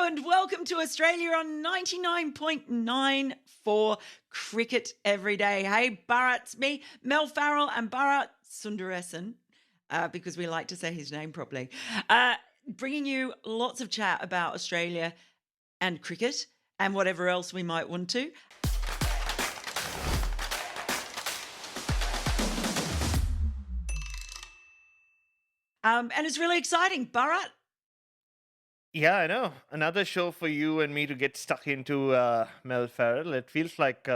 Hello and welcome to Australia on 99.9 for Cricket Every Day. Hey, Bharat, it's me, Mel Farrell and Bharat Sundaresan, because we like to say his name properly, bringing you lots of chat about Australia and cricket and whatever else we might want to. And it's really exciting. Bharat, Yeah, I know. Another show for you and me to get stuck into, Mel Farrell. It feels like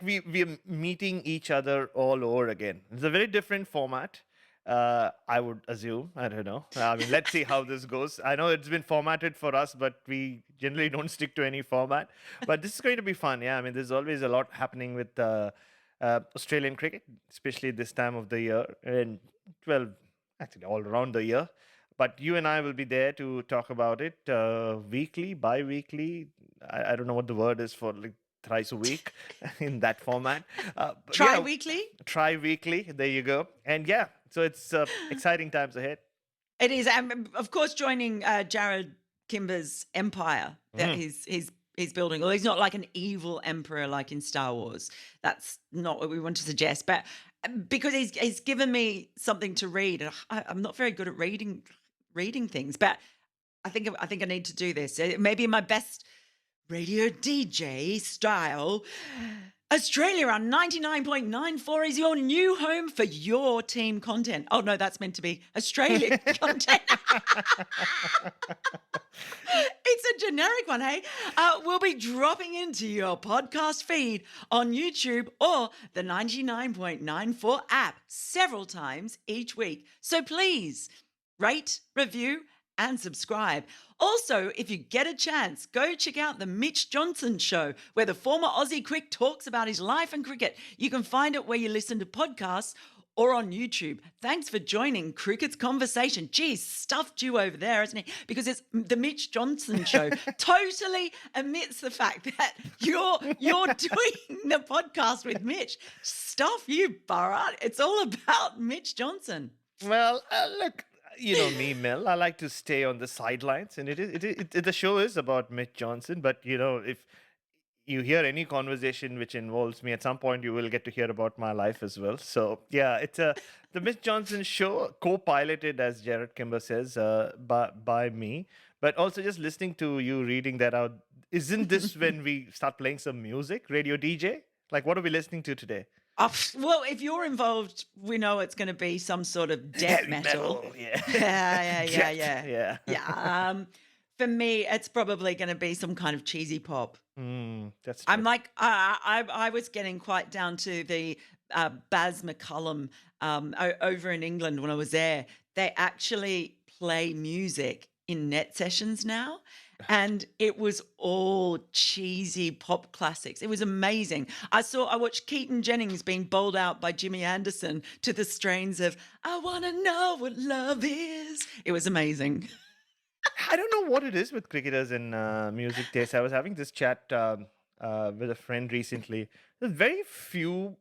we're meeting each other all over again. It's a very different format. I would assume. I don't know. I mean, let's see how this goes. I know it's been formatted for us, but we generally don't stick to any format. But this is going to be fun. Yeah, I mean, there's always a lot happening with Australian cricket, especially this time of the year, and well, actually all around the year. But you and I will be there to talk about it weekly, bi-weekly. I don't know what the word is for like thrice a week in that format. But yeah, tri-weekly. tri-weekly. There you go. And yeah, so it's exciting times ahead. It is, of course, joining Jared Kimber's empire that Mhm. he's building. Well, he's not like an evil emperor like in Star Wars. That's not what we want to suggest. But because he's given me something to read, and I'm not very good at reading things. But I think I need to do this. Maybe in my best radio DJ style. Australia on 99.94 is your new home for your team content. Oh, no, that's meant to be Australian content. It's a generic one, hey? We'll be dropping into your podcast feed on YouTube or the 99.94 app several times each week. So please rate, review, and subscribe. Also, if you get a chance, go check out the Mitch Johnson Show, where the former Aussie Quick talks about his life and cricket. You can find it where you listen to podcasts or on YouTube. Thanks for joining Cricket's Conversation. Geez, stuffed you over there, isn't he? Because it's the Mitch Johnson Show. Totally omits the fact that you're doing the podcast with Mitch. Stuff you, Bharat. It's all about Mitch Johnson. Well, look, you know me, Mel. I like to stay on the sidelines, and the show is about Mitch Johnson. But you know, if you hear any conversation which involves me, at some point you will get to hear about my life as well. So yeah, it's the Mitch Johnson show, co-piloted, as Jared Kimber says, by me. But also just listening to you reading that out, isn't this when we start playing some music, radio DJ? Like, what are we listening to today? Well, if you're involved, we know it's going to be some sort of death Heavy metal. yeah. Yeah. Yeah. For me, it's probably going to be some kind of cheesy pop. That's I'm true. like, I was getting quite down to the Baz McCullum over in England when I was there. They actually play music in net sessions now. And it was all cheesy pop classics. It was amazing. I watched Keaton Jennings being bowled out by Jimmy Anderson to the strains of "I Wanna Know What Love Is." It was amazing. I don't know what it is with cricketers and music taste. I was having this chat with a friend recently. There's very few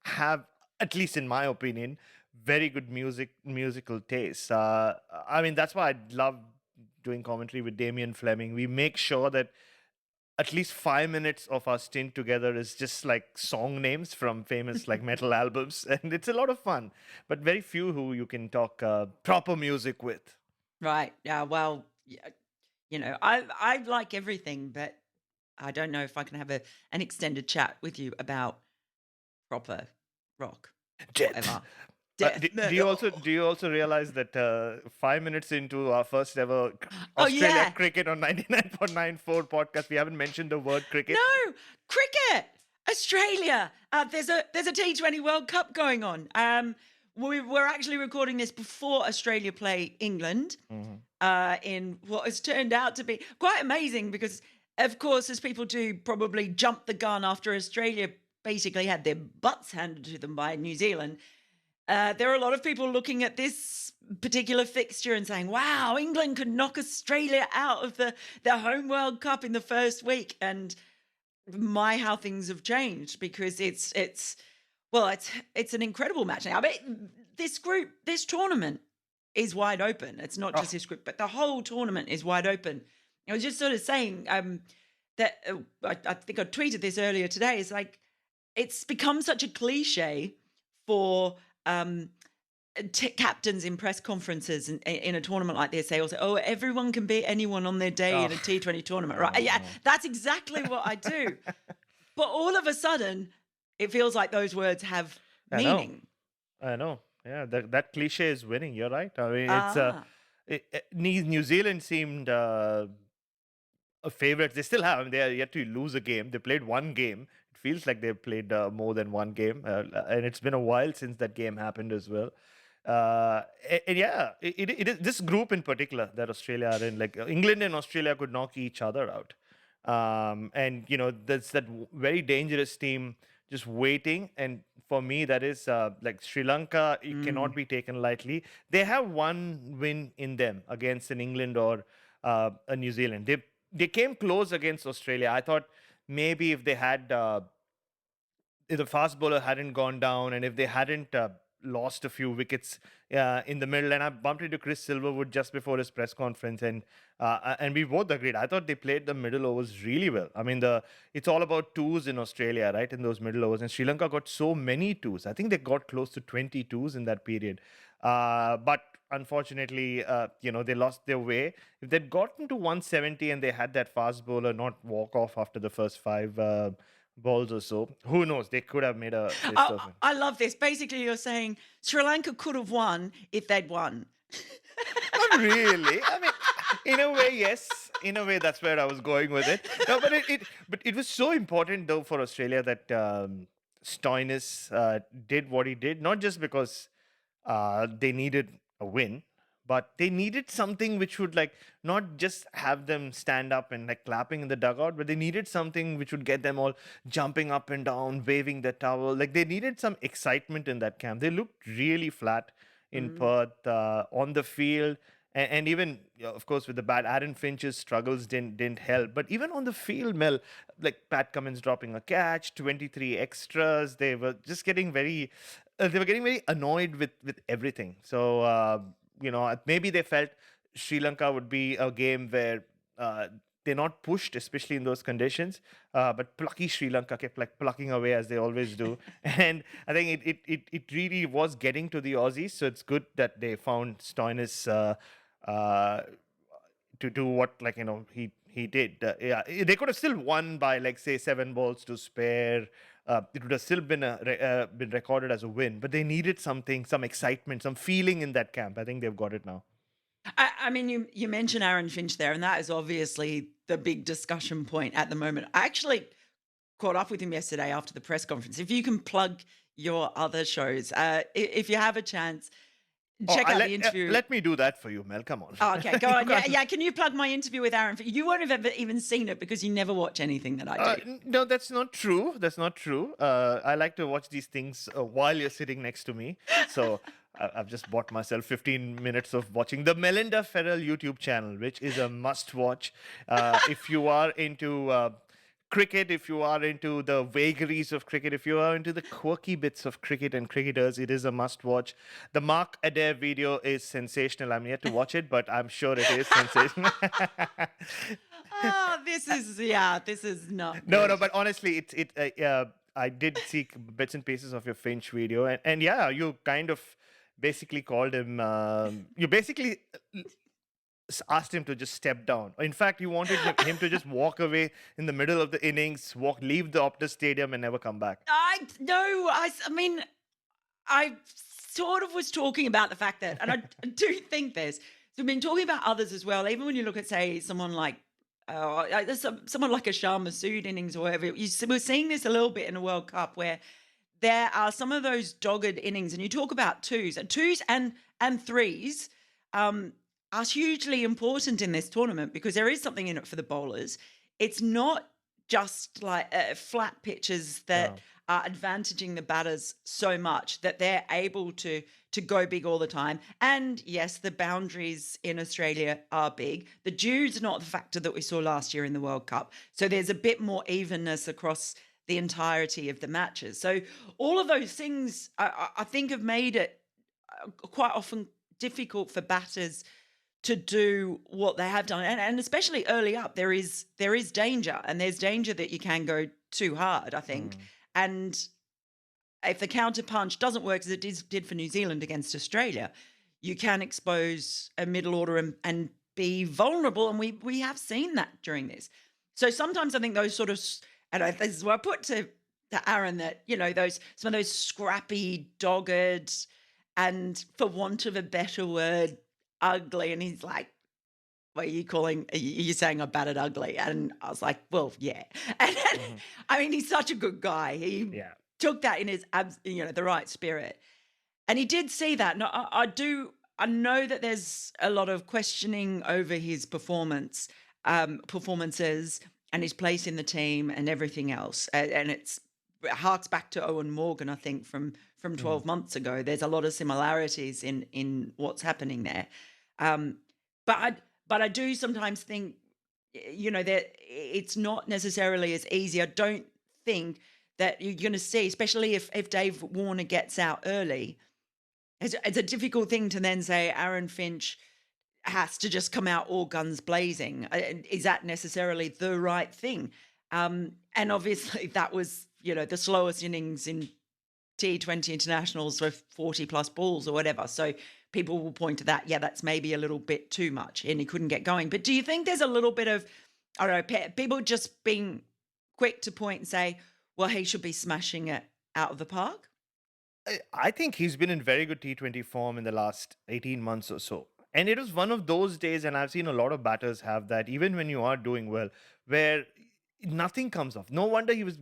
have, at least in my opinion, very good musical taste. I mean, that's why I love doing commentary with Damien Fleming. We make sure that at least 5 minutes of our stint together is just like song names from famous like metal albums, and it's a lot of fun. But very few who you can talk proper music with. Right. Yeah. Well, yeah, I like everything, but I don't know if I can have an extended chat with you about proper rock, Jet. whatever. Death Do you also metal. realize that 5 minutes into our first ever Oh Australia yeah. cricket on 99.94 podcast, we haven't mentioned the word cricket? No, cricket. Australia. There's a T20 World Cup going on. We're actually recording this before Australia play England. Mhm. In what has turned out to be quite amazing because, of course, as people do, probably jump the gun after Australia basically had their butts handed to them by New Zealand. There are a lot of people looking at this particular fixture and saying, wow, England could knock Australia out of the home World Cup in the first week. And how things have changed because it's an incredible match now. I mean, this tournament is wide open. It's not just Oh, this group, but the whole tournament is wide open. I was just sort of saying that I think I tweeted this earlier today. It's like it's become such a cliche for captains in press conferences in a tournament like this. They all say, "Oh, everyone can beat anyone on their day in oh, a T20 tournament," right? oh Yeah, no. that's exactly what I do. But all of a sudden, it feels like those words have I know. meaning. I know. Yeah, that cliche is winning. You're right. I mean, it's Ah, New Zealand seemed a favorite. They still have. I mean, they are yet to lose a game. They played one game. It feels like they've played more than one game, and it's been a while since that game happened as well. And yeah, it is this group in particular that Australia are in. Like England and Australia could knock each other out, and there's that very dangerous team just waiting. And for me, that is like Sri Lanka. It cannot mm. be taken lightly. They have one win in them against an England or a New Zealand. They came close against Australia. I thought maybe if they had if the fast bowler hadn't gone down and if they hadn't lost a few wickets in the middle, and I bumped into Chris Silverwood just before his press conference, and we both agreed. I thought they played the middle overs really well. I mean, the it's all about twos in Australia, right? In those middle overs, and Sri Lanka got so many twos. I think they got close to 20 twos in that period, but unfortunately, they lost their way. If they'd gotten to 170 and they had that fast bowler not walk off after the first five balls or so. Who knows? They could have made a fist I, of it. I love this. Basically, you're saying Sri Lanka could have won if they'd won. Not really. I mean, in a way, yes. In a way, that's where I was going with it. No, but it was so important though for Australia that Stoinis did what he did, not just because they needed a win, but they needed something which would like not just have them stand up and like clapping in the dugout, but they needed something which would get them all jumping up and down, waving the towel. Like they needed some excitement in that camp. They looked really flat in Mm. Perth on the field. And even, of course, with the bat, Aaron Finch's struggles didn't help. But even on the field, Mel, like Pat Cummins dropping a catch, 23 extras, they were just getting very annoyed with everything. So maybe they felt Sri Lanka would be a game where they're not pushed, especially in those conditions. But plucky Sri Lanka kept like plucking away as they always do, and I think it really was getting to the Aussies. So it's good that they found Stoinis uh, to do what he did. Yeah, they could have still won by like say 7 balls to spare. It would have still been recorded as a win, but they needed something, some excitement, some feeling in that camp. I think they've got it now. I mean, you mentioned Aaron Finch there, and that is obviously the big discussion point at the moment. I actually caught up with him yesterday after the press conference. If you can plug your other shows, if you have a chance, Oh, check out the interview. let me do that for you, Mel. Come on. Oh, okay, go You on. Yeah, can't. yeah. Can you plug my interview with Aaron? You won't have ever even seen it because you never watch anything that I do. No, that's not true. That's not true. I like to watch these things while you're sitting next to me. So I've just bought myself 15 minutes of watching the Melinda Farrell YouTube channel, which is a must watch. If you are into cricket, if you are into the vagaries of cricket, if you are into the quirky bits of cricket and cricketers, it is a must watch. The Mark Adair video is sensational. I'm yet to watch it, but I'm sure it is sensational. Oh, this is not No, good. no, but honestly, I did see bits and pieces of your Finch video, and yeah, you kind of basically called him. You basically asked him to just step down. In fact, you wanted him to just walk away in the middle of the innings, leave the Optus Stadium, and never come back. I no, I mean, I sort of was talking about the fact that, and I do think this. So we've been talking about others as well. Even when you look at, say, someone like someone like a Shah Masood innings or whatever, we're seeing this a little bit in the World Cup where there are some of those dogged innings, and you talk about twos and threes. Are hugely important in this tournament because there is something in it for the bowlers. It's not just like flat pitches Yeah. that are advantaging the batters so much that they're able to go big all the time. And yes, the boundaries in Australia are big. The dew's not the factor that we saw last year in the World Cup. So there's a bit more evenness across the entirety of the matches. So all of those things I think have made it quite often difficult for batters to do what they have done, and especially early up, there is danger, and there's danger that you can go too hard, I think, Mm, and if the counter punch doesn't work as it did for New Zealand against Australia, you can expose a middle order and be vulnerable. And we have seen that during this. So sometimes I think those sort of, and this is what I put to Aaron, that those some of those scrappy, dogged, and for want of a better word, ugly. And he's like, "What are you calling? Are you saying I batted ugly?" And I was like, "Well, yeah." And then, mhm. I mean, he's such a good guy. He Yeah. took that in his the right spirit, and he did see that. And I do. I know that there's a lot of questioning over his performances, and his place in the team, and everything else. And it harks back to Owen Morgan, I think, from Mhm. 12 months ago. There's a lot of similarities in what's happening there. Um, but I do sometimes think, that it's not necessarily as easy. I don't think that you're going to see, especially if Dave Warner gets out early. It's a difficult thing to then say Aaron Finch has to just come out all guns blazing. And is that necessarily the right thing? And obviously, that was the slowest innings in T20 internationals with 40 plus balls or whatever. So people will point to that. Yeah, that's maybe a little bit too much, and he couldn't get going. But do you think there's a little bit of, I don't know, people just being quick to point and say, well, he should be smashing it out of the park? I think he's been in very good T20 form in the last 18 months or so. And it was one of those days, and I've seen a lot of batters have that, even when you are doing well, where nothing comes off. No wonder he was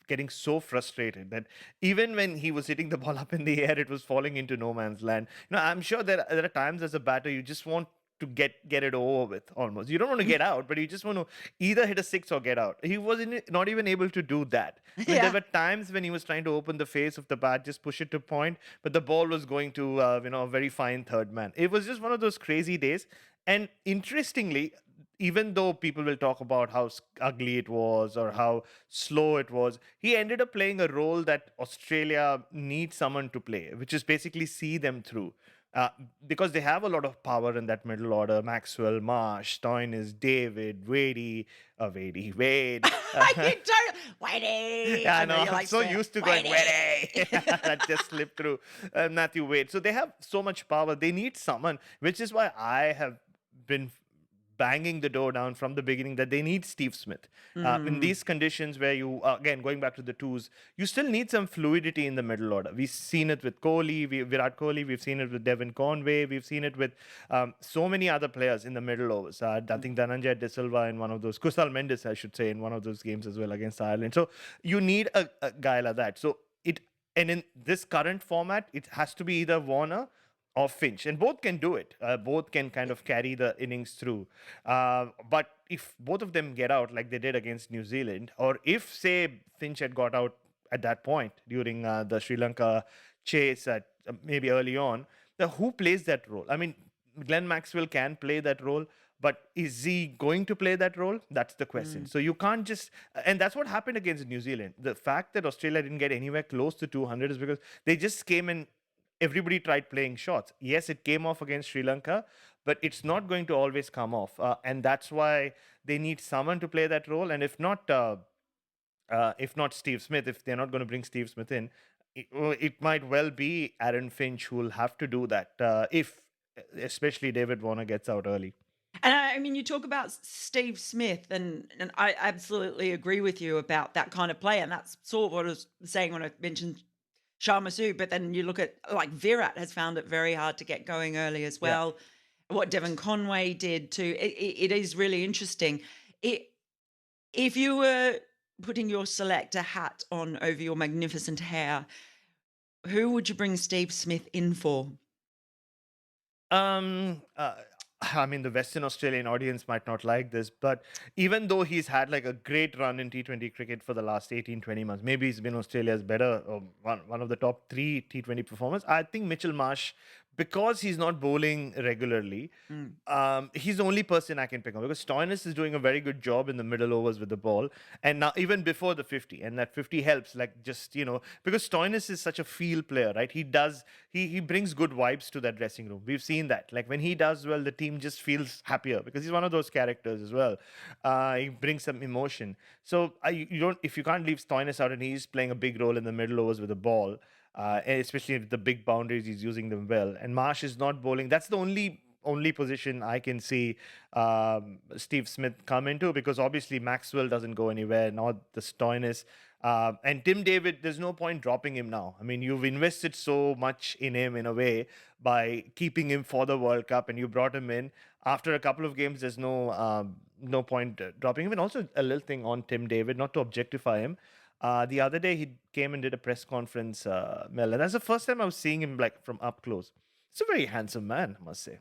getting so frustrated that even when he was hitting the ball up in the air, it was falling into no man's land. I'm sure there are times as a batter you just want to get it over with almost. You don't want to get out, but you just want to either hit a six or get out. He was not even able to do that. I mean, there Yeah. were times when he was trying to open the face of the bat, just push it to point, but the ball was going to, a very fine third man. It was just one of those crazy days. And interestingly, even though people will talk about how ugly it was or how slow it was, he ended up playing a role that Australia needs someone to play, which is basically see them through. Uh, because they have a lot of power in that middle order. Maxwell, Marsh, Stoinis, David, Wade. I keep trying. Whitey. Yeah, I I know know. you I'm like so swear. used to going Wade. Whitey. That just slipped through. Matthew Wade. So they have so much power. They need someone, which is why I have been banging the door down from the beginning that they need Steve Smith. In Mm. these conditions where you, again, going back to the twos, you still need some fluidity in the middle order. We've seen it with Virat Kohli, we've seen it with Devon Conway, we've seen it with so many other players in the middle overs. I think Dhananjay De Silva in one of those, Kusal Mendes, I should say, in one of those games as well against Ireland. So you need a guy like that. And in this current format, it has to be either Warner or Finch, and both can do it. Both can kind of carry the innings through. But if both of them get out like they did against New Zealand, or if, say, Finch had got out at that point during the Sri Lanka chase at maybe early on, who plays that role? I mean, Glenn Maxwell can play that role, but is he going to play that role? That's the question. Mm. So you can't just, and that's what happened against New Zealand. The fact that Australia didn't get anywhere close to 200 is because they just came in, everybody tried playing shots. Yes, it came off against Sri Lanka, but it's not going to always come off. And that's why they need someone to play that role. And if not Steve Smith, if they're not going to bring Steve Smith in, it might well be Aaron Finch who will have to do that if especially David Warner gets out early. And I mean, you talk about Steve Smith, and I absolutely agree with you about that kind of play. And that's sort of what I was saying when I mentioned Sharma. But then you look at, like, Virat has found it very hard to get going early as Yeah. well. What Devon Conway did too. It is really interesting. It, if you were putting your selector hat on over your magnificent hair, who would you bring Steve Smith in for? Um, uh, I mean, the Western Australian audience might not like this, but even though he's had like a great run in T20 cricket for the last 18, 20 months, maybe he's been Australia's better, one of the top three T20 performers. I think Mitchell Marsh, because he's not bowling regularly, Mm. he's the only person I can pick on because Stoinis is doing a very good job in the middle overs with the ball, and now even before the 50, and that 50 helps. Like just because Stoinis is such a field player, right? He brings good vibes to that dressing room. We've seen that. Like when he does well, the team just feels happier because he's one of those characters as well. He brings some emotion. So you don't if you can't leave Stoinis out, and he's playing a big role in the middle overs with the ball. And especially with the big boundaries, he's using them well. And Marsh is not bowling. That's the only position I can see Steve Smith come into because obviously Maxwell doesn't go anywhere, nor the Stoinis. And Tim David, there's no point dropping him now. I mean, you've invested so much in him in a way by keeping him for the World Cup, and you brought him in. After a couple of games, there's no point dropping him. And also a little thing on Tim David, not to objectify him. The other day, he came and did a press conference, Mel, and that's the first time I was seeing him like from up close. He's a very handsome man, I must say.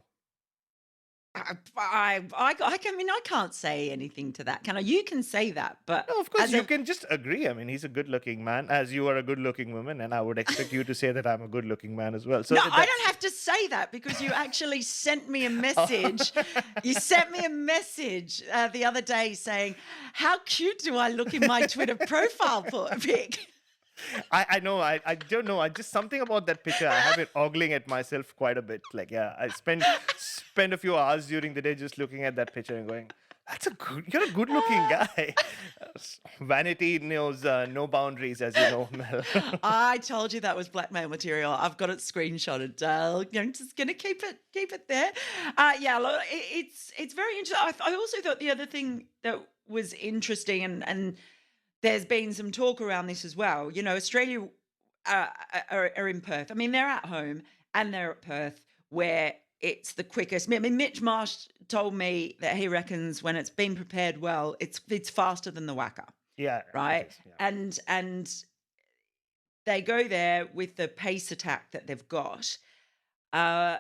I mean, I can't say anything to that. Can I? You can say that, but No, of course, as you a can just agree. I mean, he's a good looking man, as you are a good looking woman, and I would expect you to say that I'm a good looking man as well. So no, I don't that's. have to say that because you actually sent me a Oh. message. You sent me a message the other day saying, "How cute do I look in my Twitter profile pic?" I know, I don't know. I just something about that picture. I have it ogling at myself quite a bit. Like, yeah, I spend a few hours during the day just looking at that picture and going, you're a good looking guy. Vanity knows no boundaries, as you know, Mel. I told you that was blackmail material. I've got it screenshotted. I'm just gonna keep it there. Yeah, look, it's very interesting. I also thought the other thing that was interesting, and there's been some talk around this as well. Australia are in Perth. I mean, they're at home and they're at Perth, where it's the quickest. I mean, Mitch Marsh told me that he reckons when it's been prepared well, it's faster than the Wacker, Yeah, it right? is. Yeah. And they go there with the pace attack that they've got. Uh,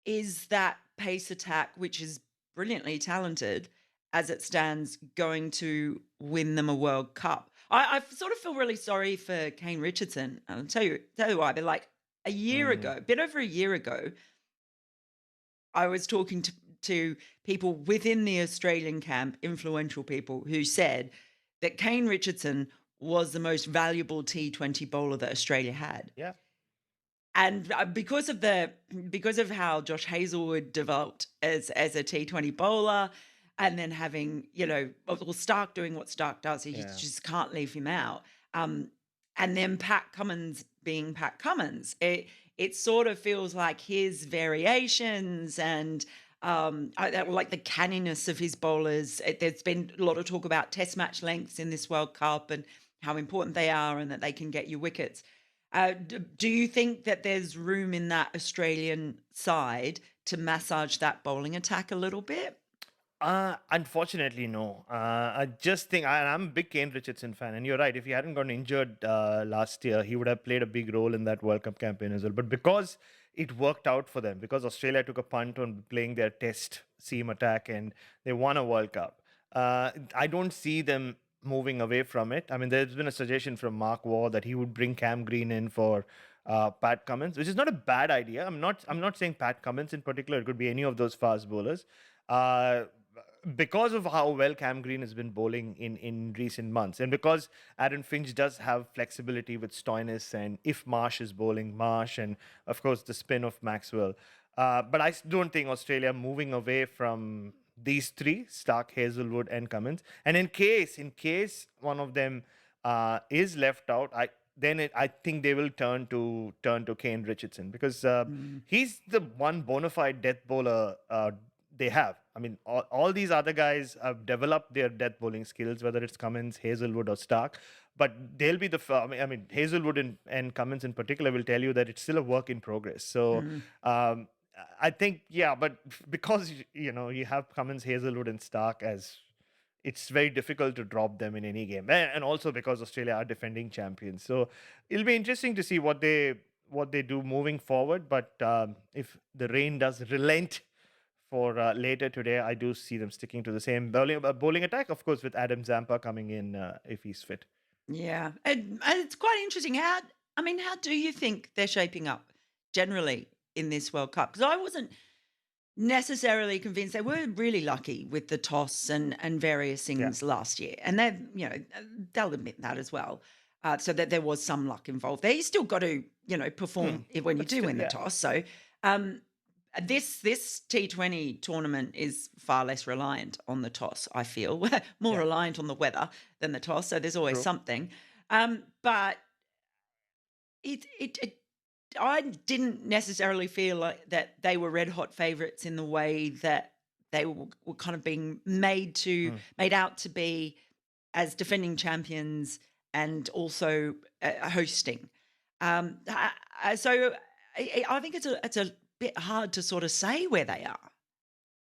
is that pace attack, which is brilliantly talented as it stands, going to win them a World Cup? I sort of feel really sorry for Kane Richardson. I'll tell you why. But like a year Mm, ago, a bit over a year ago, I was talking to people within the Australian camp, influential people, who said that Kane Richardson was the most valuable T20 bowler that Australia had. yeah. And because of how Josh Hazlewood developed as a T20 bowler, and then having well, Stark doing what Stark does, he Yeah. just can't leave him out. Um, and then Pat Cummins being Pat Cummins, it sort of feels like his variations and like the canniness of his bowlers. There's been a lot of talk about Test match lengths in this World Cup and how important they are and that they can get you wickets. Do you think that there's room in that Australian side to massage that bowling attack a little bit? Unfortunately, no. I just think I'm a big Kane Richardson fan, and you're right. If he hadn't gotten injured last year, he would have played a big role in that World Cup campaign as well. But because it worked out for them, because Australia took a punt on playing their Test seam attack and they won a World Cup, I don't see them moving away from it. I mean, there's been a suggestion from Mark Waugh that he would bring Cam Green in for Pat Cummins, which is not a bad idea. I'm not saying Pat Cummins in particular. It could be any of those fast bowlers. Uh, because of how well Cam Green has been bowling in recent months, and because Aaron Finch does have flexibility with Stoinis, and if Marsh is bowling, Marsh, and of course the spin of Maxwell. But don't think Australia moving away from these three: Stark, Hazelwood, and Cummins. And in case one of them is left out, I think they will turn to Kane Richardson because Mm. he's the one bona fide death bowler they have. I mean, all these other guys have developed their death bowling skills, whether it's Cummins, Hazelwood, or Stark. But they'll be I mean, Hazelwood and Cummins in particular will tell you that it's still a work in progress. So Mm. um, I think, yeah, but because you have Cummins, Hazelwood, and Stark, as it's very difficult to drop them in any game, and also because Australia are defending champions. So it'll be interesting to see what they do moving forward. But if the rain does relent for later today, I do see them sticking to the same bowling attack, of course, with Adam Zampa coming in if he's fit. Yeah, and it's quite interesting. How do you think they're shaping up generally? in this World Cup? Because I wasn't necessarily convinced. They were really lucky with the toss and various Yeah. things last year, and they'll admit that as well. So that there was some luck involved there. You still got to perform when you But do still, win the yeah. toss. So um, this T20 tournament is far less reliant on the toss. I feel more Yeah. reliant on the weather than the toss. So there's always True. something. But it I didn't necessarily feel like that they were red hot favorites in the way that they were kind of being Mm. made out to be as defending champions and also hosting. So I think it's a bit hard to sort of say where they are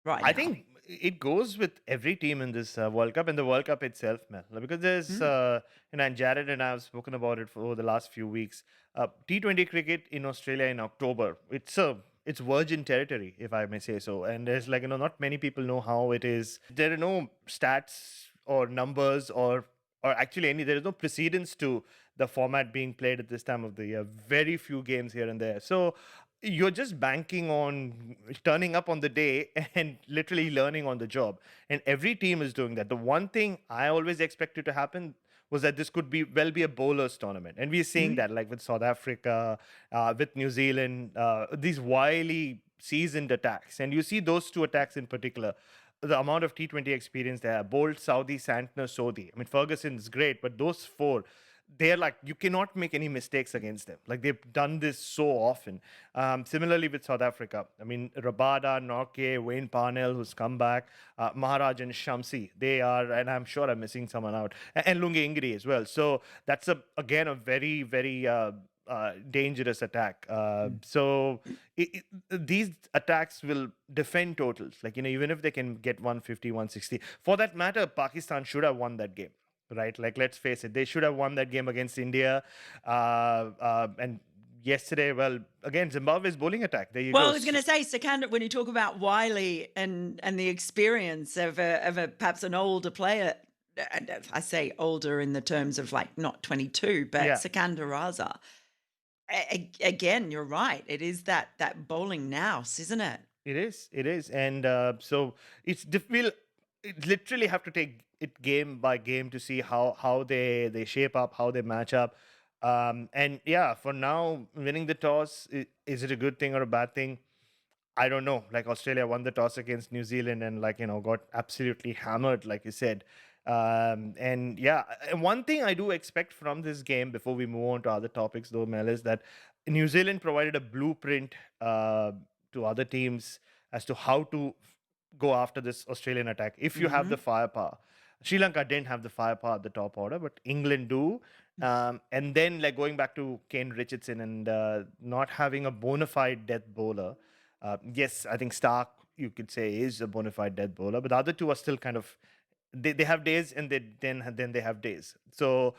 right I now. think it goes with every team in this World Cup and the World Cup itself, Mel. Because there's, Mm. and Jared and I have spoken about it for over the last few weeks. T20 cricket in Australia in October, it's virgin territory, if I may say so. And there's like, not many people know how it is. There are no stats or numbers or actually there is no precedence to the format being played at this time of the year. Very few games here and there. So you're just banking on turning up on the day and literally learning on the job. And every team is doing that. The one thing I always expected to happen was that this could be a bowlers tournament, and we're seeing Mm. that, like with South Africa, with New Zealand, these wily seasoned attacks. And you see those two attacks in particular, the amount of T20 experience they have: Bolt, Saudi, Santner, Sodhi. I mean, Ferguson's great, but those four, they're like, you cannot make any mistakes against them. Like, they've done this so often. Similarly with South Africa, I mean, Rabada, Norke, Wayne Parnell, who's come back, Maharaj and Shamsi, they are, and I'm sure I'm missing someone out, and Lungi Ingri as well. So that's again a very, very dangerous attack. So these attacks will defend totals. Like, even if they can get 150, 160. For that matter, Pakistan should have won that game, right? Like, let's face it, they should have won that game against India. And yesterday, well, again, Zimbabwe's bowling attack. There you Well, go. I was going to say, Sikandar, when you talk about Wiley and the experience of a perhaps an older player, and I say older in the terms of like not 22, but Yeah, Sikandar Raza. Again, you're right. It is that bowling nous, isn't it? it is. It is. And so we'll literally have to take it game by game to see how they shape up, how they match up. And yeah, for now, winning the toss, is it a good thing or a bad thing? I don't know. Like, Australia won the toss against New Zealand and, like, got absolutely hammered, like you said. And yeah, and one thing I do expect from this game before we move on to other topics, though, Mel, is that New Zealand provided a blueprint to other teams as to how to go after this Australian attack. If you have the Hmm. firepower, Sri Lanka didn't have the firepower at the top order, but England do. And then, like, going back to Kane Richardson and not having a bona fide death bowler. Yes, I think Stark, you could say, is a bona fide death bowler, but the other two are still kind of, they have days, and then they have days. So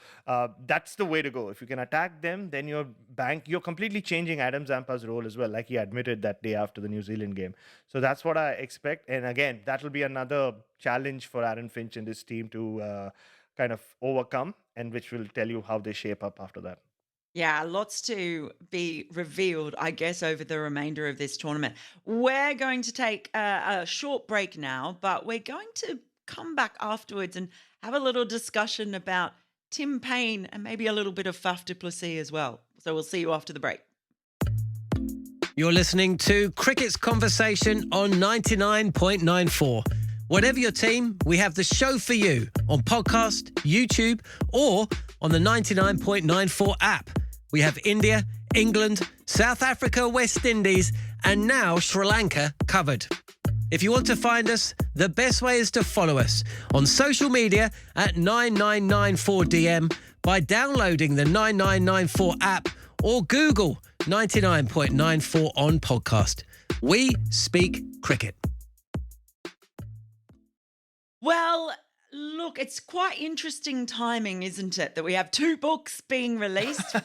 that's the way to go. If you can attack them, then you're completely changing Adam Zampa's role as well, like he admitted that day after the New Zealand game. So that's what I expect. And again, that will be another challenge for Aaron Finch and his team to kind of overcome, and which will tell you how they shape up after that. Yeah, lots to be revealed, I guess, over the remainder of this tournament. We're going to take a short break now, but we're going to come back afterwards and have a little discussion about Tim Paine and maybe a little bit of Faf du Plessis as well. So we'll see you after the break. You're listening to Cricket's Conversation on 99.94. Whatever your team, we have the show for you on podcast, YouTube, or on the 99.94 app. We have India, England, South Africa, West Indies, and now Sri Lanka covered. If you want to find us, the best way is to follow us on social media at 9994DM by downloading the 9994 app or Google 99.94 on podcast. We speak cricket. Well, look, it's quite interesting timing, isn't it? That we have two books being released.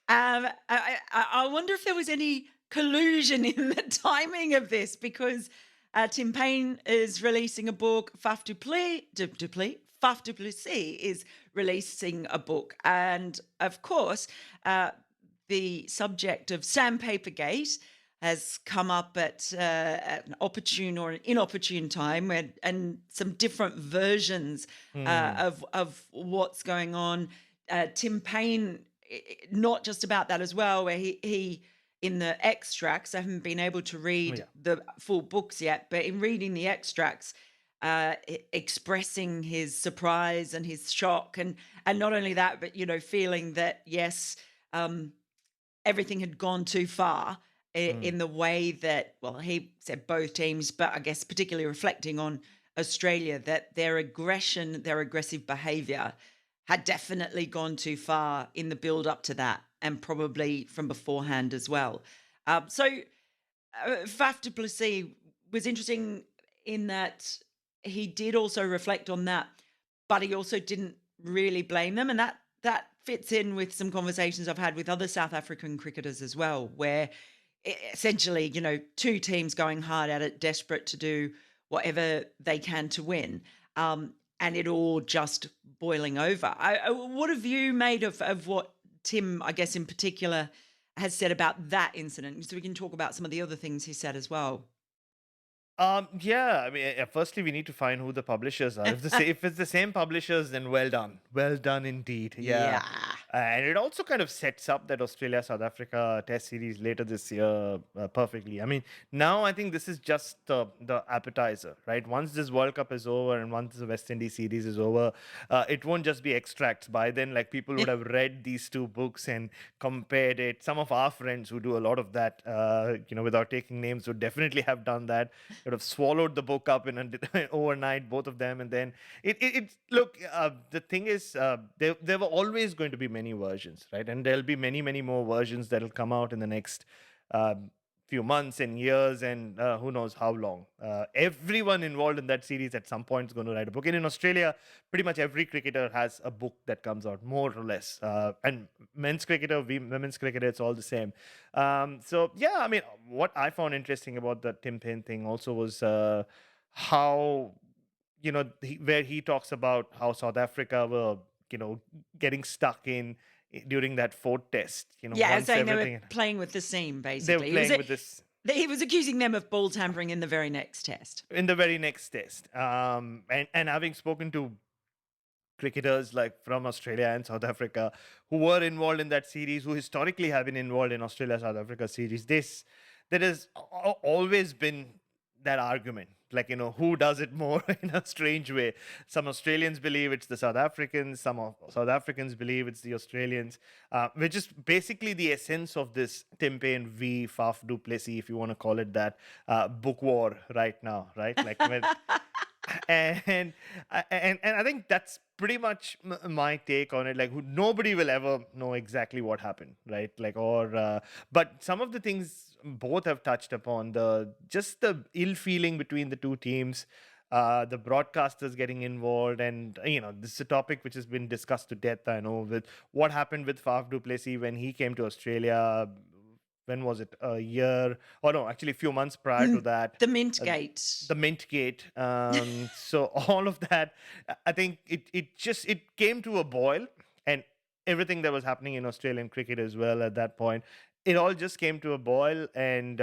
I wonder if there was any collusion in the timing of this, because Tim Paine is releasing a book, Faf du Plessis is releasing a book, and of course, the subject of Sandpaper Gate has come up at an opportune or an inopportune time, and some different versions Hmm. of what's going on. Tim Paine, not just about that as well, where he in the extracts. I haven't been able to read Yeah. the full books yet, but in reading the extracts, expressing his surprise and his shock, and not only that, but feeling that yes, um, everything had gone too far Hmm. in the way that, well, he said both teams, but I guess particularly reflecting on Australia, that their aggression, their aggressive behavior had definitely gone too far in the build up to that, and probably from beforehand as well. Faf du Plessis was interesting in that he did also reflect on that, but he also didn't really blame them, and that fits in with some conversations I've had with other South African cricketers as well, where essentially, two teams going hard at it, desperate to do whatever they can to win, and it all just boiling over. What have you made of what Tim, I guess in particular, has said about that incident? So we can talk about some of the other things he said as well. Yeah, I mean, firstly, we need to find who the publishers are. If it's the same publishers, then well done indeed. Yeah, Yeah. and it also kind of sets up that Australia South Africa Test series later this year perfectly. I mean, now I think this is just the appetizer, right? Once this World Cup is over and once the West Indies series is over, it won't just be extracts. By then, like people would have read these two books and compared it. Some of our friends who do a lot of that, without taking names, would definitely have done that, sort of swallowed the book up in overnight, both of them, and then it look. The thing is, there were always going to be many versions, right? And there'll be many more versions that'll come out in the next uh, few months and years, and who knows how long. Everyone involved in that series at some point is going to write a book. And in Australia, pretty much every cricketer has a book that comes out, more or less. And men's cricketer, women's cricketer, it's all the same. So yeah, I mean, what I found interesting about the Tim Paine thing also was how where he talks about how South Africa were getting stuck in during that fourth test. Yeah, Once saying they were everything playing with the seam, they were basically. playing with this He was accusing them of ball tampering in the very next test. in the very next test. And having spoken to cricketers like from Australia and South Africa who were involved in that series, who historically have been involved in Australia South Africa series, there has always been that argument, like who does it more in a strange way. Some Australians believe it's the South Africans, South Africans believe it's the Australians, which is basically the essence of this Tim Paine v Faf du Plessis, if you want to call it that, book war right now, right? Like when and and I think that's pretty much my take on it. Like, nobody will ever know exactly what happened, right? Like, or but some of the things both have touched upon, the ill feeling between the two teams, the broadcasters getting involved, and this is a topic which has been discussed to death. I know, with what happened with Faf du Plessis when he came to Australia. When was it? A year? Oh no, actually, a few months prior to Mm, that. the Mint uh, Gate. the mint gate, so all of that, I think it came to a boil, and everything that was happening in Australian cricket as well at that point, it all just came to a boil, and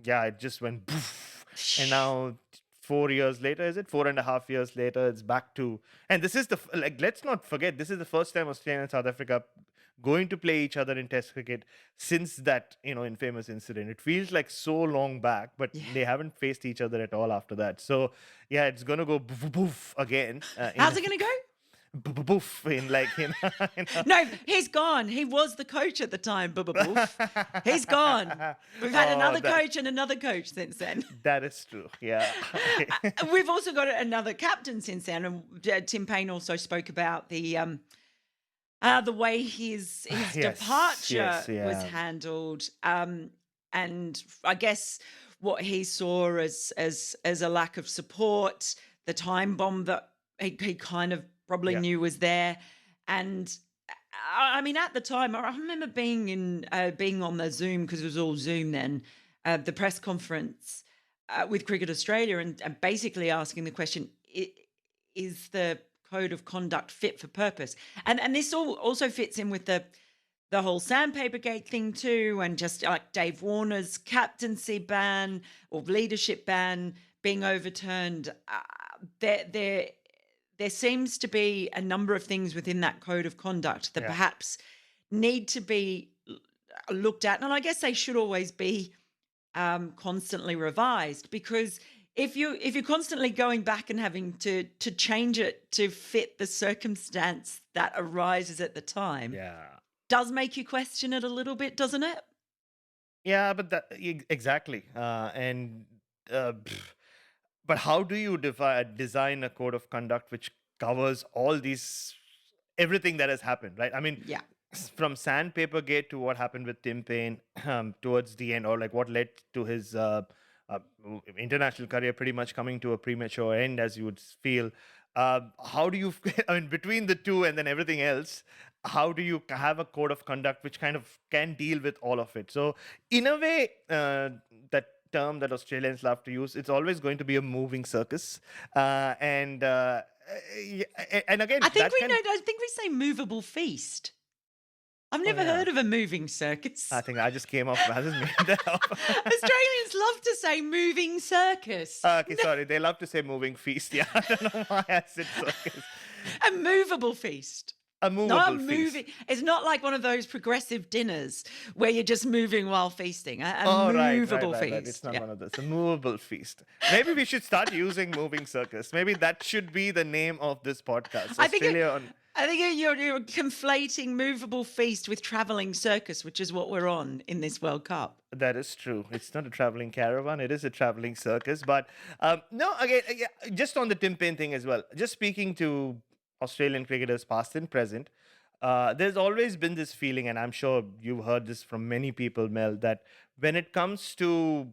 yeah, it just went poof. And now 4 years later, is it 4.5 years later, it's back to, and this is like, let's not forget, this is the first time Australia and South Africa going to play each other in test cricket since that infamous incident. It feels like so long back, but Yeah. they haven't faced each other at all after that. So yeah, it's gonna go boof again, How's it going to go? boof in like No, he's gone. He was the coach at the time, Boof. He's gone. We've had Oh, another coach and another coach since then. that is true. Yeah. We've also got another captain since then. And Tim Paine also spoke about the way his Yes, departure yes, was yeah. handled, and I guess what he saw as a lack of support, the time bomb that he kind of probably Yeah. knew was there, and I mean at the time I remember being on the Zoom, because it was all Zoom then, the press conference with Cricket Australia, and basically asking the question: Is the code of conduct fit for purpose? And this also fits in with the whole sandpaper gate thing too, and just like Dave Warner's captaincy ban or leadership ban being overturned. There seems to be a number of things within that code of conduct that Yeah. perhaps need to be looked at, and I guess they should always be constantly revised, because if you're constantly going back and having to change it to fit the circumstance that arises at the time, Yeah. does make you question it a little bit, doesn't it? Yeah, but exactly. And pff, but how do you design a code of conduct which covers all these everything that has happened, right? I mean, Yeah. from Sandpaper Gate to what happened with Tim Paine towards the end, or like what led to his international career pretty much coming to a premature end, as you would feel. How do you, I mean, between the two and then everything else, how do you have a code of conduct which kind of can deal with all of it? So, in a way, that term that Australians love to use, it's always going to be a moving circus. And again, I think that we can. know. I think we say movable feast. I've Oh, never yeah. heard of a moving circus. I think I just came up. I just made that up. Australians love to say moving circus. Okay, sorry. They love to say moving feast. Yeah, I don't know why I said circus. A movable feast. A Not movable moving. feast. It's not like one of those progressive dinners where you're just moving while feasting. A Oh, movable right. feast. It's not Yeah. one of those. A movable feast. Maybe we should start using moving circus. Maybe that should be the name of this podcast. I think Australia on. I think you're conflating movable feast with traveling circus, which is what we're on in this World Cup. That is true. It's not a traveling caravan. It is a traveling circus. But no, again, just on the Tim Paine thing as well. Just speaking to Australian cricketers, past and present, there's always been this feeling, and I'm sure you've heard this from many people, Mel, that when it comes to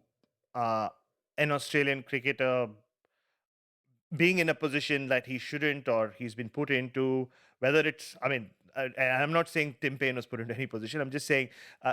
uh, an Australian cricketer being in a position that he shouldn't or he's been put into, whether it's, I mean, I'm not saying Tim Paine was put into any position. I'm just saying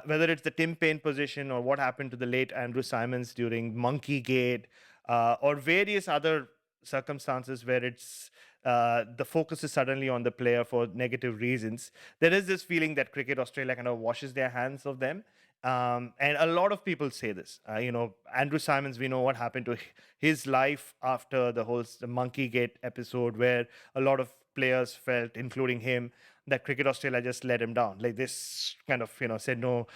whether it's the Tim Paine position or what happened to the late Andrew Simons during Monkey Gate or various other circumstances where it's the focus is suddenly on the player for negative reasons. There is this feeling that Cricket Australia kind of washes their hands of them. And a lot of people say this. Andrew Simons, we know what happened to his life after the Monkey Gate episode, where a lot of players felt, including him, that Cricket Australia just let him down. Like this kind of, said no.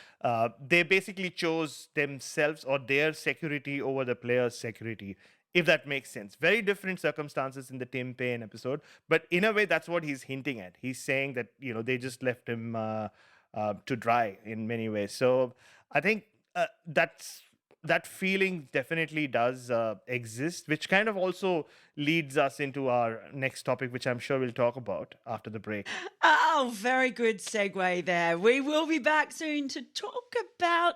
They basically chose themselves or their security over the players' security, if that makes sense. Very different circumstances in the Tim Paine episode, but in a way, that's what he's hinting at. He's saying that, they just left him to dry in many ways. So I think that feeling definitely does exist, which kind of also leads us into our next topic, which I'm sure we'll talk about after the break. Oh, very good segue there. We will be back soon to talk about,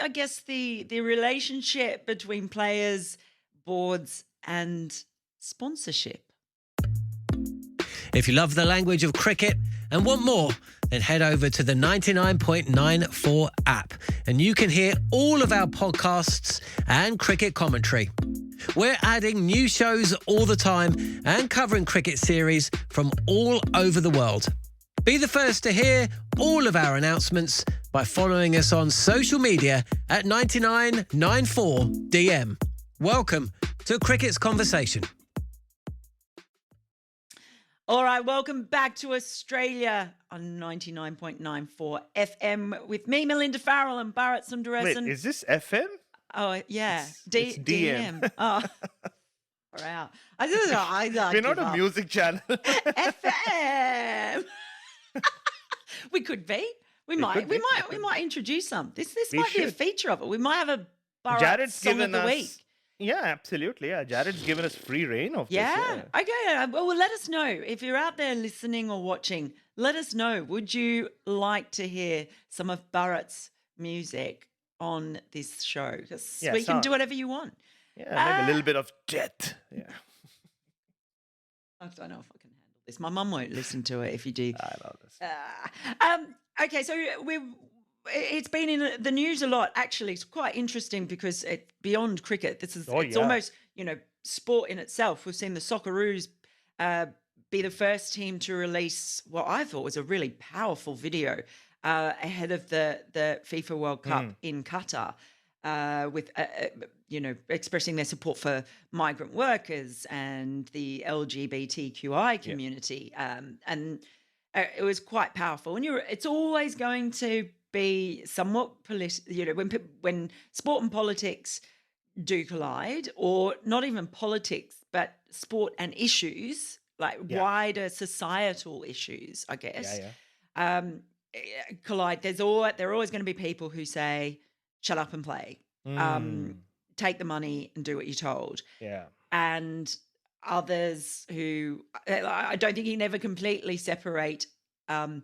I guess, the relationship between players, boards, and sponsorship. If you love the language of cricket and want more, then head over to the 99.94 app and you can hear all of our podcasts and cricket commentary. We're adding new shows all the time and covering cricket series from all over the world. Be the first to hear all of our announcements by following us on social media at 9994DM. Welcome to Cricket's Conversation. All right, welcome back to Australia on 99.94 FM with me, Melinda Farrell, and Bharat Sundaresan. Wait, is this FM? Oh, yeah. It's DM. DM. Oh, wow. We're not a music channel. FM. We could be. We might be. introduce some. This We might be a should. feature of it. We might have a Bharat Jared's song of given the us. week. Yeah, absolutely. Yeah, Jared's given us free reign of Yeah. this. Okay. Well, let us know if you're out there listening or watching. Let us know. Would you like to hear some of Bharat's music on this show? 'Cause Yeah, we can so- do whatever you want. Yeah, maybe a little bit of death. Yeah, I don't know if I can handle this. My mum won't listen to it if you do. I love this. Okay, so it's been in the news a lot. Actually, it's quite interesting because it's beyond cricket. It's yeah. almost sport in itself. We've seen the Socceroos be the first team to release what I thought was a really powerful video ahead of the FIFA World Cup in Qatar, with expressing their support for migrant workers and the LGBTQI Yeah. community, and it was quite powerful. And it's always going to be somewhat when sport and politics do collide, or not even politics, but sport and issues, like Yeah. wider societal issues, I Yeah. guess, Yeah. um, collide. There are always going to be people who say, "Shut up and play, um, Mm. take the money and do what you're told," Yeah. and others who I don't think you can ever completely separate um,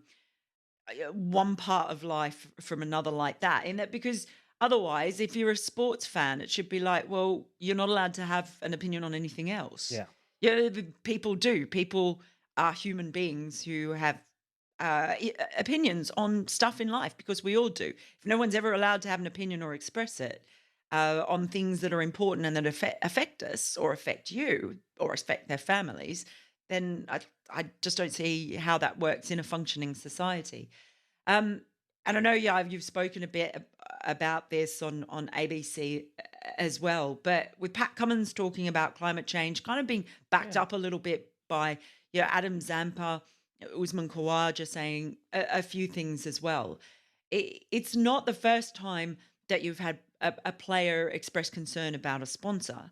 one part of life from another like that, in that, because otherwise, if you're a sports fan, it should be like, well, you're not allowed to have an opinion on anything else. Yeah. Yeah, people do. People are human beings who have opinions on stuff in life, because we all do. If no one's ever allowed to have an opinion or express it on things that are important and that affect us or affect you or affect their families, then I just don't see how that works in a functioning society. Um, and I know, yeah, you've spoken a bit about this on ABC as well, but with Pat Cummins talking about climate change, kind of being backed Yeah. up a little bit by Adam Zampa, Usman Khawaja saying a few things as well. It's not the first time that you've had a player express concern about a sponsor.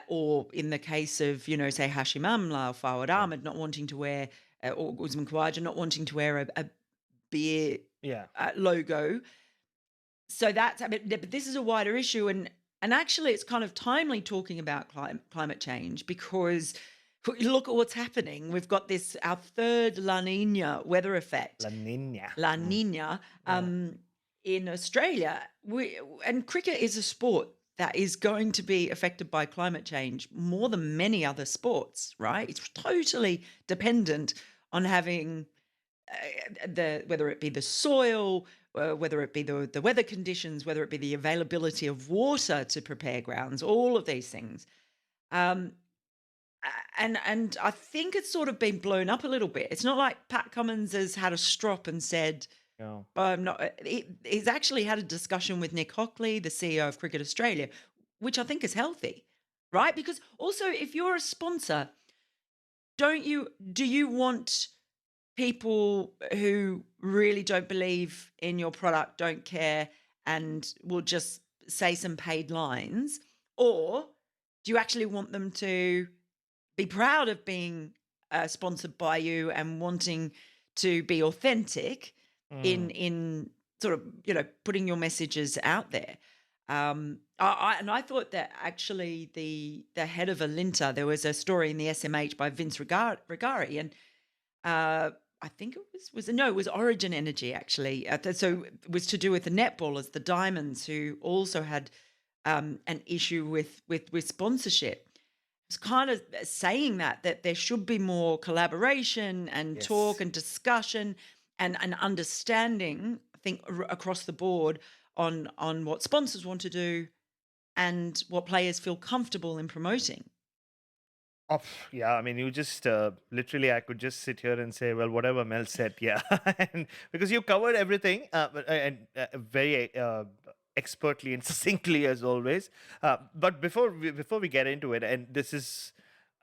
Or in the case of, say Hashim Amla or Fawad Yeah. Ahmed not wanting to wear, or Usman Khawaja not wanting to wear a beer Yeah. logo. So but this is a wider issue, and actually, it's kind of timely talking about climate change, because look at what's happening. We've got our third La Nina weather effect, La Nina. La Nina, in Australia. And cricket is a sport that is going to be affected by climate change more than many other sports, right? It's totally dependent on having whether it be the soil, whether it be the weather conditions, whether it be the availability of water to prepare grounds, all of these things. Um, and I think it's sort of been blown up a little bit. It's not like Pat Cummins has had a strop and said, Yeah. I'm not. He's actually had a discussion with Nick Hockley, the CEO of Cricket Australia, which I think is healthy, right? Because also, if you're a sponsor, do you want people who really don't believe in your product, don't care, and will just say some paid lines? Or do you actually want them to be proud of being sponsored by you and wanting to be authentic in sort of, putting your messages out there? I thought that actually the head of Alinta, there was a story in the SMH by Vince Regari, and I think it was Origin Energy, actually. So it was to do with the netballers, the Diamonds, who also had an issue with sponsorship. It's kind of saying that there should be more collaboration and talk Yes. and discussion and understanding, I think, across the board on what sponsors want to do and what players feel comfortable in promoting. Oh, yeah, I mean, you just literally, I could just sit here and say, well, whatever Mel said, yeah, and because you covered everything, and very expertly and succinctly as always. But before we get into it, and this is,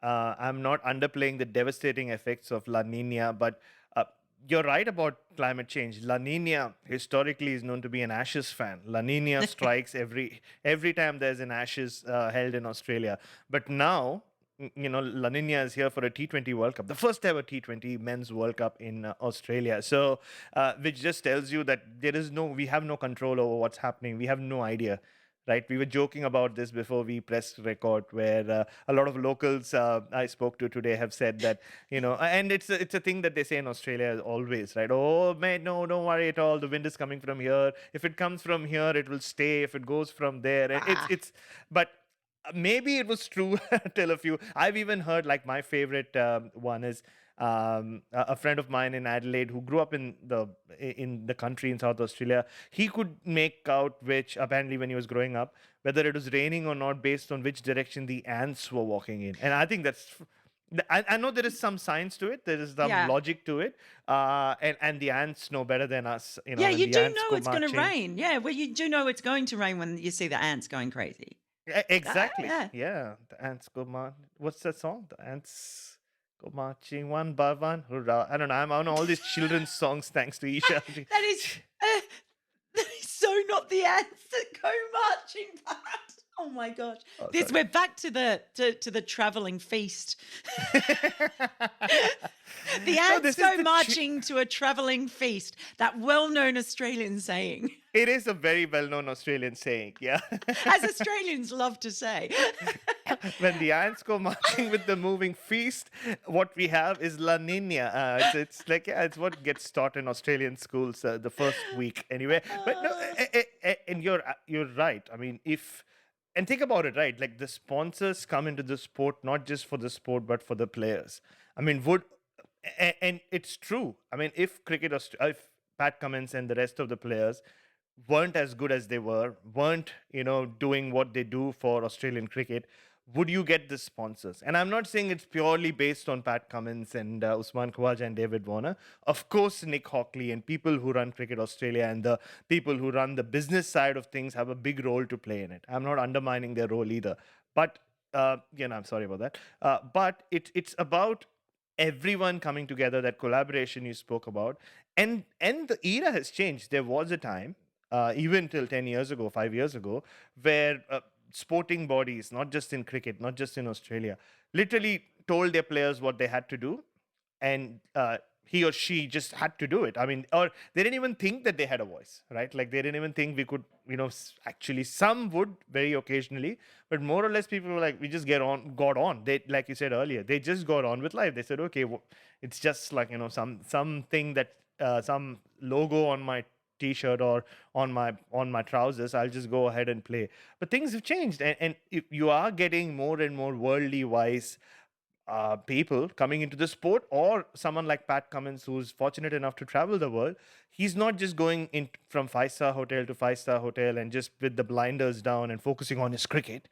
I'm not underplaying the devastating effects of La Nina, but you're right about climate change. La Nina historically is known to be an Ashes fan. La Nina strikes every time there's an Ashes held in Australia. But now, La Nina is here for a T20 World Cup, the first ever T20 Men's World Cup in Australia. So, which just tells you that we have no control over what's happening. We have no idea. Right, we were joking about this before we pressed record, where a lot of locals I spoke to today have said that, and it's a thing that they say in Australia always, right? Oh, man, no, don't worry at all. The wind is coming from here. If it comes from here, it will stay. If it goes from there, but maybe it was true till a few. I've even heard, like, my favorite one is a friend of mine in Adelaide who grew up in the country in South Australia. He could make out which, apparently, when he was growing up, whether it was raining or not based on which direction the ants were walking in. And I think I know there is some science to it. There is some Yeah. logic to it. And the ants know better than us. Yeah, When you the do ants know go it's going to marching. rain. Yeah, well, you do know it's going to rain when you see the ants going crazy. Exactly. Yeah. Yeah. The ants go What's that song? The ants go marching one by one. Hurrah. I don't know. I'm on all these children's songs thanks to Isha. That is uh, that is so not the ants that go marching past. Oh my gosh. Oh, This sorry. we're back to the traveling feast. The No, ants this is go marching to a traveling feast. That well-known Australian saying. It is a very well-known Australian saying. Yeah. As Australians love to say. When the ants go marching with the moving feast, what we have is La Nina. It's like, yeah, it's what gets taught in Australian schools the first week anyway. But no, and you're right. I mean, and think about it, right? Like the sponsors come into the sport not just for the sport but for the players. I mean, and it's true. I mean, if Pat Cummins and the rest of the players weren't as good as they weren't doing what they do for Australian cricket, would you get the sponsors? And I'm not saying it's purely based on Pat Cummins and Usman Khawaja and David Warner. Of course, Nick Hockley and people who run Cricket Australia and the people who run the business side of things have a big role to play in it. I'm not undermining their role either. But I'm sorry about that. But it's about everyone coming together, that collaboration you spoke about. And the era has changed. There was a time, even till 10 years ago, 5 years ago, where sporting bodies, not just in cricket, not just in Australia, literally told their players what they had to do, and he or she just had to do it. I mean, or they didn't even think that they had a voice, right? Like they didn't even think we could, actually, some would very occasionally, but more or less people were like, we just got on. They, like you said earlier, they just got on with life. They said, okay, it's just like, something that, some logo on my t-shirt or on my trousers, I'll just go ahead and play. But things have changed, and if you are getting more and more worldly wise people coming into the sport, or someone like Pat Cummins, who's fortunate enough to travel the world. He's not just going in from 5-star hotel to 5-star hotel and just with the blinders down and focusing on his cricket.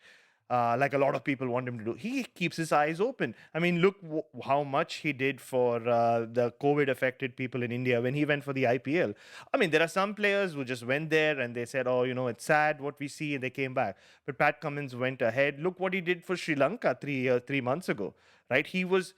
Like a lot of people want him to do. He keeps his eyes open. I mean, look how much he did for the COVID affected people in India when he went for the IPL. I mean, there are some players who just went there and they said, oh, it's sad what we see, and they came back. But Pat Cummins went ahead. Look what he did for Sri Lanka 3 months ago, right? He was.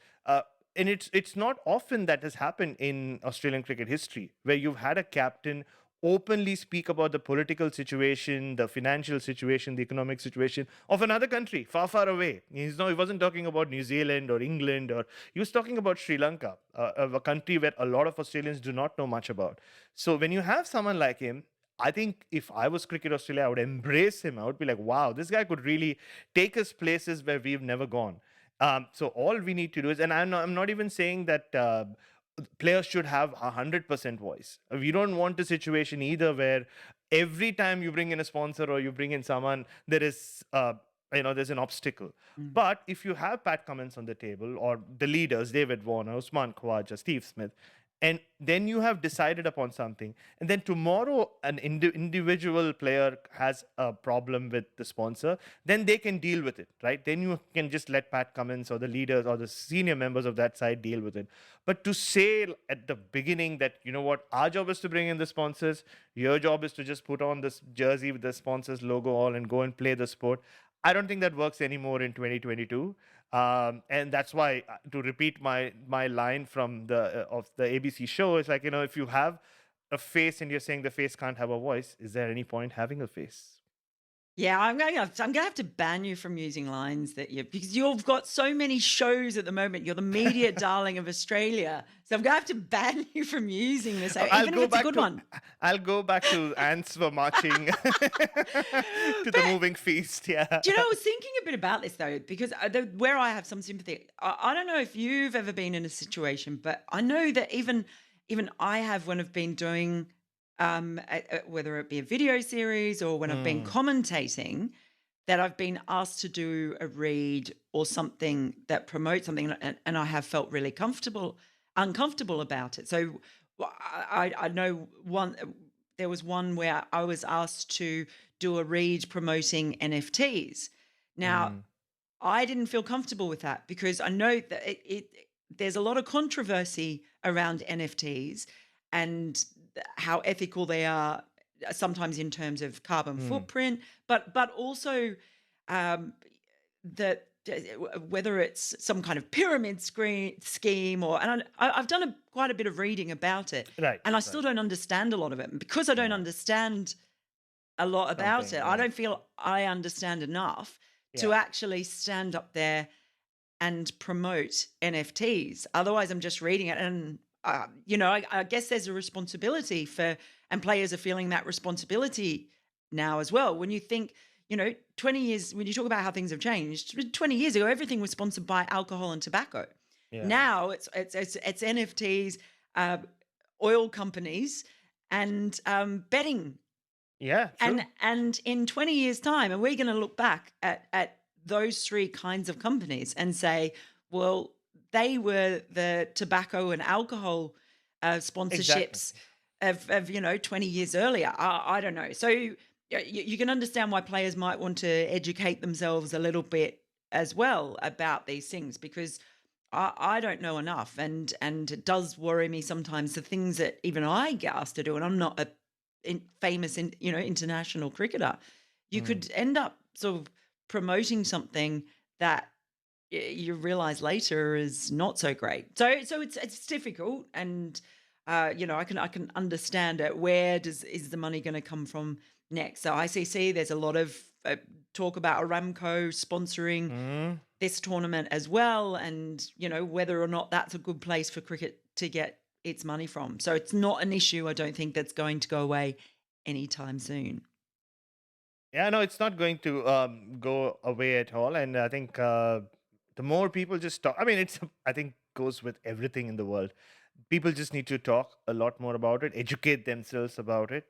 And it's not often that has happened in Australian cricket history, where you've had a captain openly speak about the political situation, the financial situation, the economic situation of another country far, far away. He wasn't talking about New Zealand or England, or he was talking about Sri Lanka, a country where a lot of Australians do not know much about. So when you have someone like him, I think if I was Cricket Australia, I would embrace him. I would be like, wow, this guy could really take us places where we've never gone. So all we need to do is, and I'm not even saying that players should have 100% voice. We don't want a situation either where every time you bring in a sponsor or you bring in someone, there's an obstacle. But if you have Pat Cummins on the table, or the leaders, David Warner, Usman Khawaja, Steve Smith, and then you have decided upon something, and then tomorrow an individual player has a problem with the sponsor, then they can deal with it, right? Then you can just let Pat Cummins or the leaders or the senior members of that side deal with it. But to say at the beginning that, our job is to bring in the sponsors, your job is to just put on this jersey with the sponsors logo all and go and play the sport, I don't think that works anymore in 2022. And that's why, to repeat my line from the ABC show, it's like, if you have a face and you're saying the face can't have a voice, is there any point having a face? Yeah, I'm going to have to ban you from using lines because you've got so many shows at the moment. You're the media darling of Australia. So I'm going to have to ban you from using this, even if it's a good one. I'll go back to ants were marching to the moving feast. Yeah. Do you know, I was thinking a bit about this though, because where I have some sympathy, I don't know if you've ever been in a situation, but I know that even I have when I've been doing whether it be a video series or when I've been commentating, that I've been asked to do a read or something that promotes something, and I have felt really uncomfortable about it. So I know there was one where I was asked to do a read promoting NFTs. Now, I didn't feel comfortable with that because I know that there's a lot of controversy around NFTs and how ethical they are sometimes in terms of carbon Mm. footprint, but also um, that whether it's some kind of pyramid scheme or I've done quite a bit of reading about it, Right, and I right. still don't understand a lot of it. And because I don't Yeah, understand a lot about something, it, I yeah, don't feel I understand enough to yeah, actually stand up there and promote NFTs. Otherwise, I'm just reading it, and I guess there's a responsibility and players are feeling that responsibility now as well. When you think, 20 years, when you talk about how things have changed, 20 years ago, everything was sponsored by alcohol and tobacco. yeah, Now it's NFTs, uh, oil companies, and betting. yeah, true. And in 20 years' time, are we going to look back at those three kinds of companies and say, well, they were the tobacco and alcohol Exactly. sponsorships of 20 years earlier? I don't know. So you can understand why players might want to educate themselves a little bit as well about these things because I don't know enough, and it does worry me sometimes the things that even I get asked to do, and I'm not a famous international cricketer. You Mm. could end up sort of promoting something that you realize later is not so great. So it's difficult, and I can understand it. Where is the money going to come from next? So ICC, there's a lot of talk about Aramco sponsoring Mm. this tournament as well, and whether or not that's a good place for cricket to get its money from. So it's not an issue, I don't think, that's going to go away anytime soon. Yeah, no, it's not going to go away at all. And I think the more people just talk, I mean, I think, goes with everything in the world. People just need to talk a lot more about it, educate themselves about it.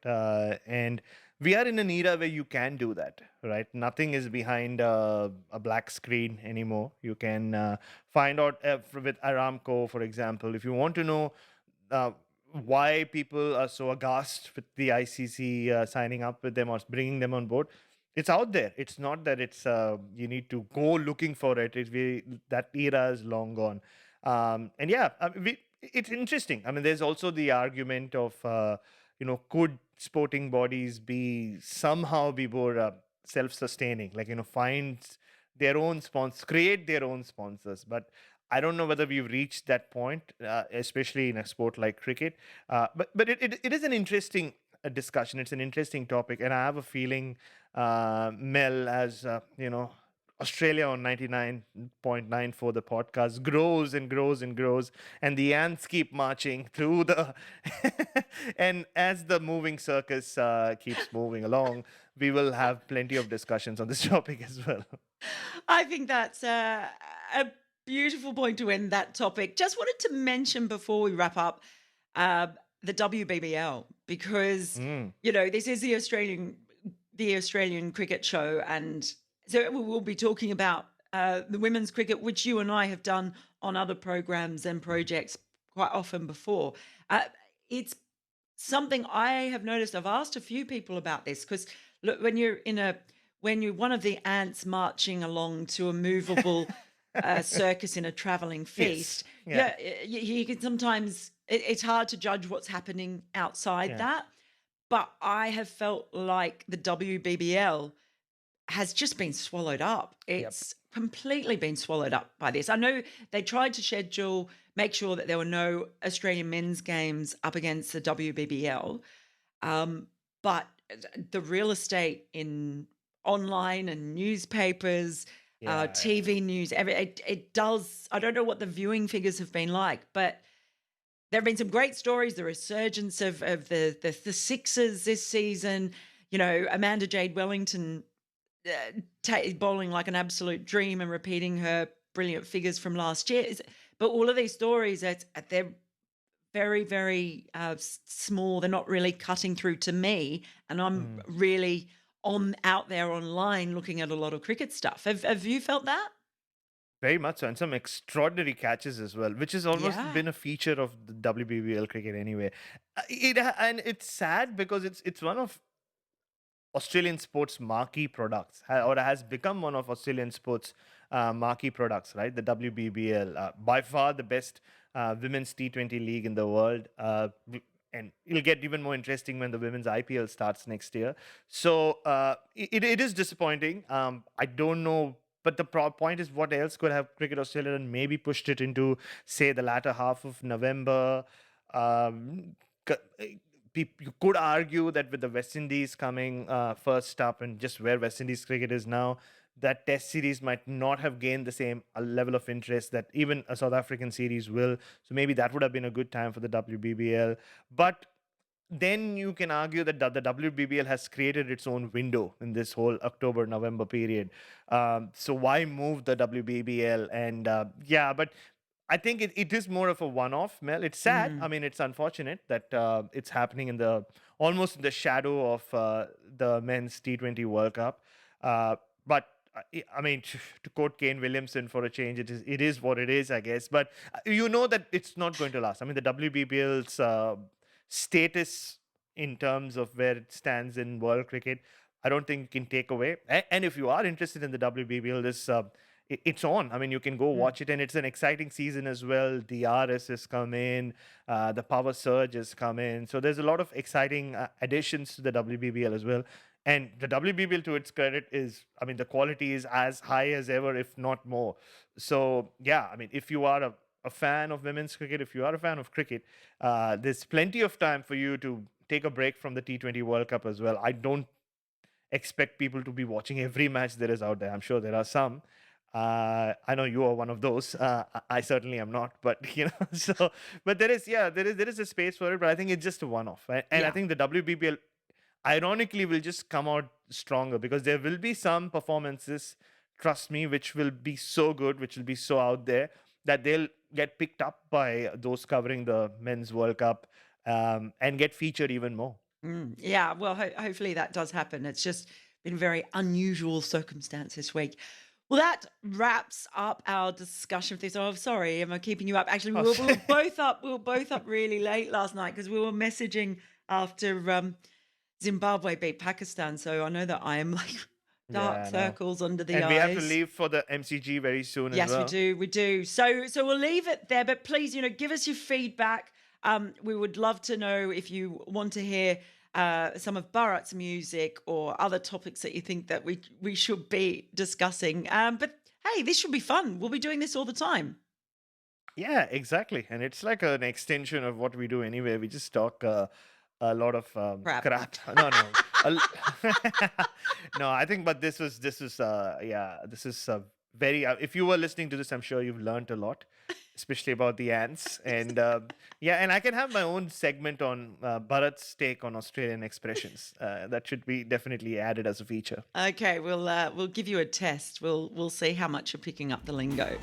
And we are in an era where you can do that, right? Nothing is behind a black screen anymore. You can find out with Aramco, for example, if you want to know uh, why people are so aghast with the ICC signing up with them or bringing them on board. It's out there. It's not that it's you need to go looking for it. That era is long gone. And yeah, it's interesting. I mean, there's also the argument of could sporting bodies be somehow be more self-sustaining, like find their own sponsors, create their own sponsors, but I don't know whether we've reached that point, especially in a sport like cricket. But it is an interesting discussion. It's an interesting topic, and I have a feeling, Mel, as Australia on 99.94, the podcast grows and grows and grows, and the ants keep marching through the. And as the moving circus keeps moving along, we will have plenty of discussions on this topic as well. I think that's a beautiful point to end that topic. Just wanted to mention before we wrap up uh, the WBBL because Mm, this is the Australian cricket show, and so we will be talking about the women's cricket, which you and I have done on other programs and projects quite often before. It's something I have noticed. I've asked a few people about this because look, when you're one of the ants marching along to a movable circus in a traveling yes. feast, Yeah. yeah, you can sometimes it's hard to judge what's happening outside Yeah. that. But I have felt like the WBBL has just been swallowed up. Yep. It's completely been swallowed up by this. I know they tried to make sure that there were no Australian men's games up against the WBBL, but the real estate in online and newspapers, Yeah. TV news, it does. I don't know what the viewing figures have been like, but there have been some great stories. The resurgence of the Sixers this season. Amanda Jade Wellington bowling like an absolute dream and repeating her brilliant figures from last year. But all of these stories, they're very, very small. They're not really cutting through to me, and I'm Mm. really on out there online looking at a lot of cricket stuff. Have you felt that? Very much so, and some extraordinary catches as well, which has almost Yeah. been a feature of the WBBL cricket anyway. And it's sad because it's one of Australian sports marquee products, or has become one of Australian sports marquee products, right? The WBBL, by far the best women's T20 league in the world. And it'll get even more interesting when the women's IPL starts next year. So it is disappointing. I don't know. But the point is, what else could have Cricket Australia done? Maybe pushed it into, say, the latter half of November. Um, you could argue that with the West Indies coming first up and just where West Indies cricket is now, that Test series might not have gained the same level of interest that even a South African series will. So maybe that would have been a good time for the WBBL. But then you can argue that the WBBL has created its own window in this whole October-November period. So why move the WBBL? And yeah, but I think it is more of a one-off, Mel. It's sad. I mean, it's unfortunate that it's happening almost in the shadow of the men's T20 World Cup. But I mean, to quote Kane Williamson for a change, it is what it is, I guess. But you know that it's not going to last. I mean, the WBBL's status in terms of where it stands in world cricket, I don't think you can take away. And if you are interested in the WBBL, it's on. I mean, you can go watch it, and it's an exciting season as well. The RS has come in, the Power Surge has come in. So there's a lot of exciting additions to the WBBL as well. And the WBBL, to its credit, I mean, the quality is as high as ever, if not more. So, yeah, I mean, if you are a fan of women's cricket, if you are a fan of cricket, there's plenty of time for you to take a break from the T20 World Cup as well. I don't expect people to be watching every match there is out there. I'm sure there are some. I know you are one of those. I certainly am not, but but there is a space for it. But I think it's just a one-off, and I think the WBBL, ironically, will just come out stronger because there will be some performances, trust me, which will be so good, which will be so out there that they'll get picked up by those covering the men's World Cup and get featured even more. Yeah, well, hopefully that does happen. It's just been a very unusual circumstance this week. Well, that wraps up our discussion of this. Oh, sorry, am I keeping you up? Actually, we were both up. We were both up really late last night because we were messaging after Zimbabwe beat Pakistan. So I know that I am like dark circles under the eyes. And we have to leave for the MCG very soon as well. Yes, we do. So we'll leave it there. But please, give us your feedback. We would love to know if you want to hear some of Bharat's music or other topics that you think that we should be discussing. But hey, this should be fun. We'll be doing this all the time. Yeah, exactly. And it's like an extension of what we do anyway. We just talk a lot of crap. No. No, I think, but this is very, if you were listening to this, I'm sure you've learned a lot, especially about the ants. And and I can have my own segment on Bharat's take on Australian expressions. That should be definitely added as a feature. Okay, we'll give you a test. We'll see how much you're picking up the lingo.